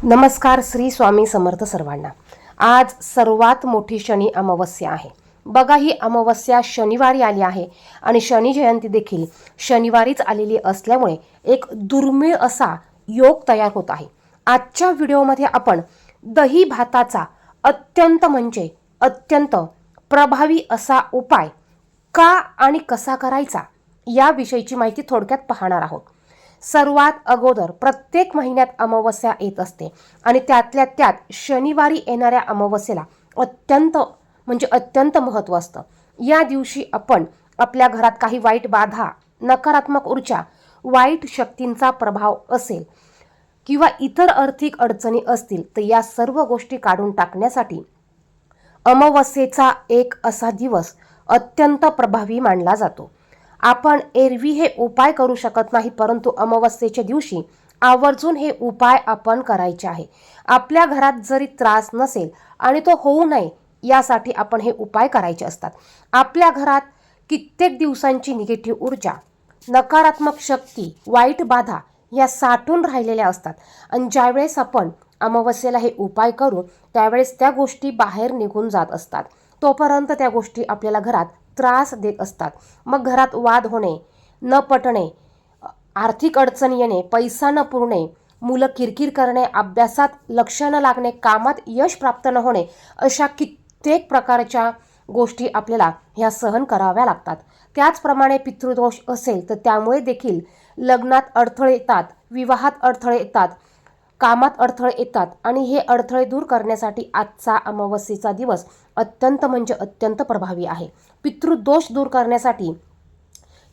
नमस्कार. श्री स्वामी समर्थ सर्वांना. आज सर्वात मोठी शनी अमावस्या आहे. बघा, ही अमावस्या शनिवारी आली आहे आणि शनी जयंती देखील शनिवारीच आलेली असल्यामुळे एक दुर्मिळ असा योग तयार होत आहे. आजच्या व्हिडिओमध्ये आपण दही भाताचा अत्यंत प्रभावी असा उपाय का आणि कसा करायचा याविषयीची माहिती थोडक्यात पाहणार आहोत. सर्वात अगोदर प्रत्येक महिन्यात अमावस्या येत असते आणि त्यातल्या त्यात शनिवारी येणाऱ्या अमावस्येला अत्यंत महत्त्व असतं. या दिवशी आपण आपल्या घरात काही वाईट बाधा, नकारात्मक ऊर्जा, वाईट शक्तींचा प्रभाव असेल किंवा इतर आर्थिक अडचणी असतील तर या सर्व गोष्टी काढून टाकण्यासाठी अमावस्येचा एक असा दिवस अत्यंत प्रभावी मानला जातो. आपण एरवी हे उपाय करू शकत नाही, परंतु अमावस्येच्या दिवशी आवर्जून हे उपाय आपण करायचे आहे. आपल्या घरात जरी त्रास नसेल आणि तो होऊ नये यासाठी आपण हे उपाय करायचे असतात. आपल्या घरात कित्येक दिवसांची निगेटिव्ह ऊर्जा, नकारात्मक शक्ती, वाईट बाधा या साठून राहिलेल्या असतात आणि ज्यावेळेस आपण अमावस्येला हे उपाय करू त्यावेळेस त्या गोष्टी बाहेर निघून जात असतात. तोपर्यंत त्या गोष्टी आपल्याला घरात त्रास देत असतात. मग घरात वाद होणे, न पटणे, आर्थिक अडचणी येणे, पैसा न पुरणे, मुलं किरकिर करणे, अभ्यासात लक्ष न लागणे, कामात यश प्राप्त न होणे, अशा कित्येक प्रकारच्या गोष्टी आपल्याला ह्या सहन कराव्या लागतात. त्याचप्रमाणे पितृदोष असेल तर त्यामुळे देखील लग्नात अडथळे येतात, विवाहात अडथळे येतात, कामात अडथळे येतात आणि हे अडथळे दूर करण्यासाठी आजचा अमावस्येचा दिवस अत्यंत प्रभावी आहे. पितृदोष दूर करण्यासाठी,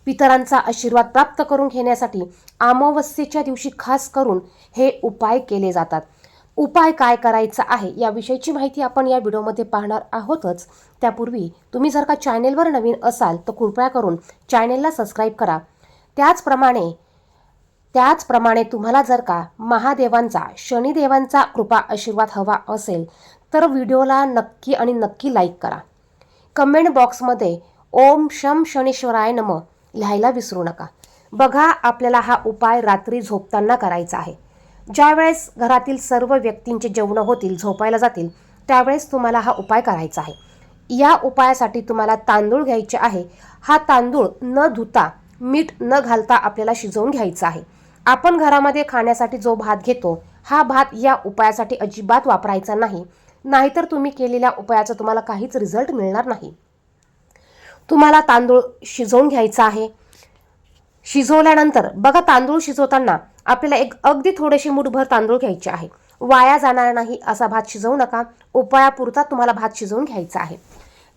पितरांचा आशीर्वाद प्राप्त करून घेण्यासाठी अमावस्येच्या दिवशी खास करून हे उपाय केले जातात. उपाय काय करायचा आहे याविषयीची माहिती आपण या व्हिडिओमध्ये पाहणार आहोतच. त्यापूर्वी तुम्ही जर का चॅनेलवर नवीन असाल तर कृपया करून चॅनेलला सबस्क्राईब करा. त्याचप्रमाणे तुम्हाला जर का महादेवांचा, शनिदेवांचा कृपा आशीर्वाद हवा असेल तर व्हिडिओला नक्की लाईक करा. कमेंट बॉक्समध्ये ओम शम शनीश्वराय नमः लिहायला विसरू नका. बघा, आपल्याला हा उपाय रात्री झोपताना करायचा आहे. ज्यावेळेस घरातील सर्व व्यक्तींचे जेवणं होतील, झोपायला जातील, त्यावेळेस तुम्हाला हा उपाय करायचा आहे. या उपायासाठी तुम्हाला तांदूळ घ्यायचे आहे. हा तांदूळ न धुता, मीठ न घालता आपल्याला शिजवून घ्यायचा आहे. आपण घरामध्ये खाण्यासाठी जो भात घेतो हा भात या उपायासाठी अजिबात वापरायचा नाही. नाहीतर तुम्ही केलेल्या उपायाचा तुम्हाला काहीच रिझल्ट मिळणार नाही. तुम्हाला तांदूळ शिजवून घ्यायचा आहे. शिजवल्यानंतर बघा, तांदूळ शिजवताना आपल्याला एक अगदी थोडेसे मूठभर तांदूळ घ्यायचे आहे. वाया जाणार नाही असा भात शिजवू नका. उपायापुरता तुम्हाला भात शिजवून घ्यायचा आहे.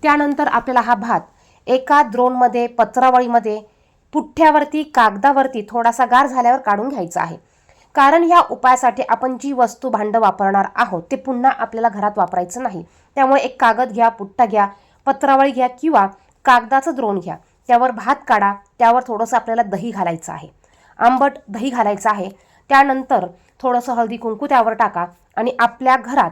त्यानंतर आपल्याला हा भात एका द्रोणमध्ये, पत्रावळीमध्ये, पुठ्ठ्यावरती, कागदावरती थोडासा गार झाल्यावर काढून घ्यायचा आहे. कारण ह्या उपायासाठी आपण जी वस्तू भांडं वापरणार आहोत ते पुन्हा आपल्याला घरात वापरायचं नाही. त्यामुळे एक कागद घ्या, पुठ्ठा घ्या, पत्रावळी घ्या किंवा कागदाचं द्रोण घ्या. त्यावर भात काढा. त्यावर थोडंसं आपल्याला दही घालायचं आहे, आंबट दही घालायचं आहे. त्यानंतर थोडंसं हळदी कुंकू त्यावर टाका आणि आपल्या घरात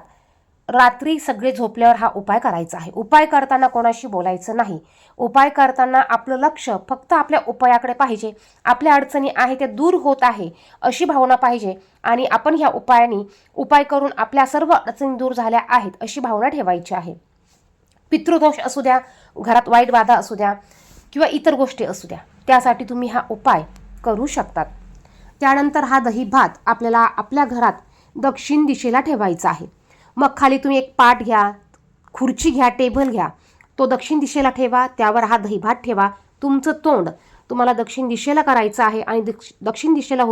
रात्री सगळे झोपल्यावर हा उपाय करायचा आहे. उपाय करताना कोणाशी बोलायचं नाही. उपाय करताना आपलं लक्ष फक्त आपल्या उपायाकडे पाहिजे. आपल्या अडचणी आहे त्या दूर होत आहे अशी भावना पाहिजे आणि आपण ह्या उपाय करून आपल्या सर्व अडचणी दूर झाल्या आहेत अशी भावना ठेवायची आहे. पितृदोष असू द्या, घरात वाईट बाधा असू द्या किंवा इतर गोष्टी असू द्या, त्यासाठी तुम्ही हा उपाय करू शकतात. त्यानंतर हा दही भात आपल्याला आपल्या घरात दक्षिण दिशेला ठेवायचा आहे. मग खाली तुम्ही एक पाट घ्या, खुर्ची घ्या, टेबल घ्या, तो दक्षिण दिशेला ठेवा. त्यावर हा दही भात ठेवा. तुमचं तोंड तुम्हाला दक्षिण दिशेला करायचं आहे आणि दक्षिण दिशेला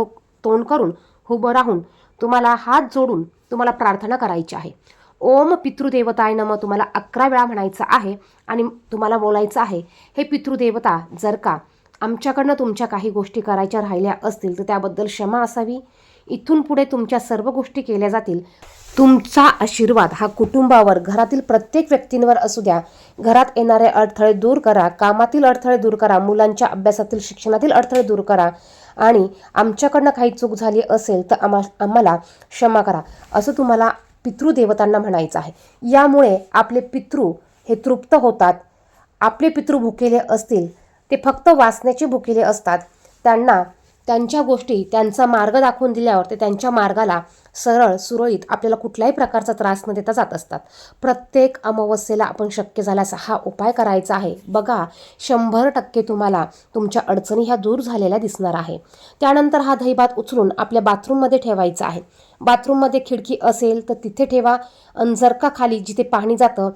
तोंड करून उभं राहून तुम्हाला हात जोडून तुम्हाला प्रार्थना करायची आहे. ओम पितृदेवताय नमः तुम्हाला 11 वेळा म्हणायचं आहे आणि तुम्हाला बोलायचं आहे, हे पितृदेवता, जर का आमच्याकडनं तुमच्या काही गोष्टी करायच्या राहिल्या असतील तर त्याबद्दल क्षमा असावी. इथून पुढे तुमच्या सर्व गोष्टी केल्या जातील. तुमचा आशीर्वाद हा कुटुंबावर, घरातील प्रत्येक व्यक्तींवर असू द्या. घरात येणारे अडथळे दूर करा, कामातील अडथळे दूर करा, मुलांच्या अभ्यासातील, शिक्षणातील अडथळे दूर करा आणि आमच्याकडनं काही चूक झाली असेल तर आम्हाला क्षमा करा असं तुम्हाला पितृदेवतांना म्हणायचं आहे. यामुळे आपले पितृ हे तृप्त होतात. आपले पितृ भुकेले असतील, ते फक्त वासनेचे भुकेले असतात, त्यांना त्यांच्या गोष्टी त्यांचा मार्ग दाखवून दिल्यावर ते त्यांच्या मार्गाला सरळ सुरळीत आपल्याला कुठल्याही प्रकारचा त्रास न देता जात असतात. प्रत्येक अमावस्येला आपण शक्य झाल्यास हा उपाय करायचा आहे. बघा 100% तुम्हाला तुमच्या अडचणी ह्या दूर झालेल्या दिसणार आहे. त्यानंतर हा दहीभात उचलून आपल्या बाथरूममध्ये ठेवायचा आहे. बाथरूममध्ये खिडकी असेल तर तिथे ठेवा, आणि जर का खाली जिथे पाणी जातं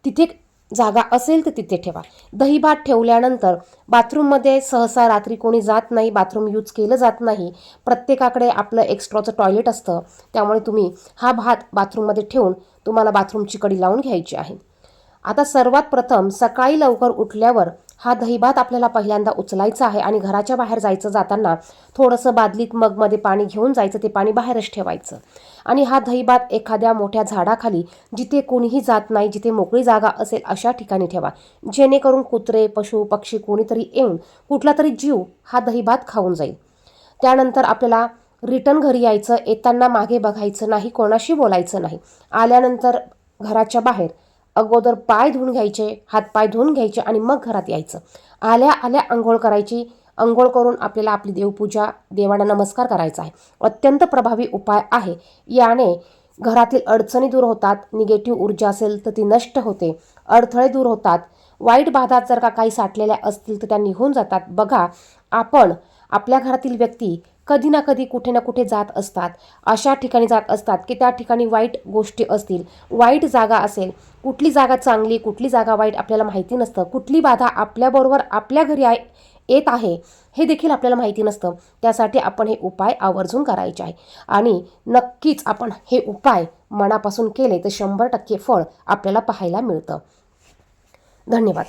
तिथे जागा असेल तर तिथे ठेवा. दहीभात ठेवल्यानंतर बाथरूममध्ये सहसा रात्री कोणी जात नाही, बाथरूम यूज केलं जात नाही. प्रत्येकाकडे आपलं एक्स्ट्राचं टॉयलेट असतं, त्यामुळे तुम्ही हा भात बाथरूममध्ये ठेवून तुम्हाला बाथरूमची कडी लावून घ्यायची आहे. आता सर्वात प्रथम सकाळी लवकर उठल्यावर हा दहीभात आपल्याला पहिल्यांदा उचलायचा आहे आणि घराच्या बाहेर जायचं जाताना थोडंसं बादलीत मगमध्ये पाणी घेऊन जायचं, ते पाणी बाहेरच ठेवायचं. आणि हा दहीभात एखाद्या मोठ्या झाडाखाली जिथे कोणीही जात नाही, जिथे मोकळी जागा असेल अशा ठिकाणी ठेवा, जेणेकरून कुत्रे पशु पक्षी कोणीतरी येऊन कुठला तरी जीव हा दहीभात खाऊन जाईल. त्यानंतर आपल्याला रिटर्न घरी यायचं. येताना मागे बघायचं नाही, कोणाशी बोलायचं नाही. आल्यानंतर घराच्या बाहेर अगोदर पाय धुवून घ्यायचे, हातपाय धुवून घ्यायचे आणि मग घरात यायचं. आल्या आल्या अंघोळ करायची. अंघोळ करून आपल्याला आपली देवपूजा, देवाला नमस्कार करायचा आहे. अत्यंत प्रभावी उपाय आहे. याने घरातील अडचणी दूर होतात, निगेटिव्ह ऊर्जा असेल तर ती नष्ट होते, अडथळे दूर होतात, वाईट बाधा जर का काही साठलेल्या असतील तर त्या निघून जातात. बघा, आपण आपल्या घरातील व्यक्ती कधी ना कधी कुठे ना कुठे जात असतात, अशा ठिकाणी जात असतात की त्या ठिकाणी वाईट गोष्टी असतील, वाईट जागा असेल. कुठली जागा चांगली कुठली जागा वाईट आपल्याला माहिती नसतं. कुठली बाधा आपल्याबरोबर आपल्या घरी येत आहे हे देखील आपल्याला माहिती नसतं. त्यासाठी आपण हे उपाय आवर्जून करायचे आहे आणि नक्कीच आपण हे उपाय मनापासून केले तर 100% फळ आपल्याला पाहायला मिळतं. धन्यवाद.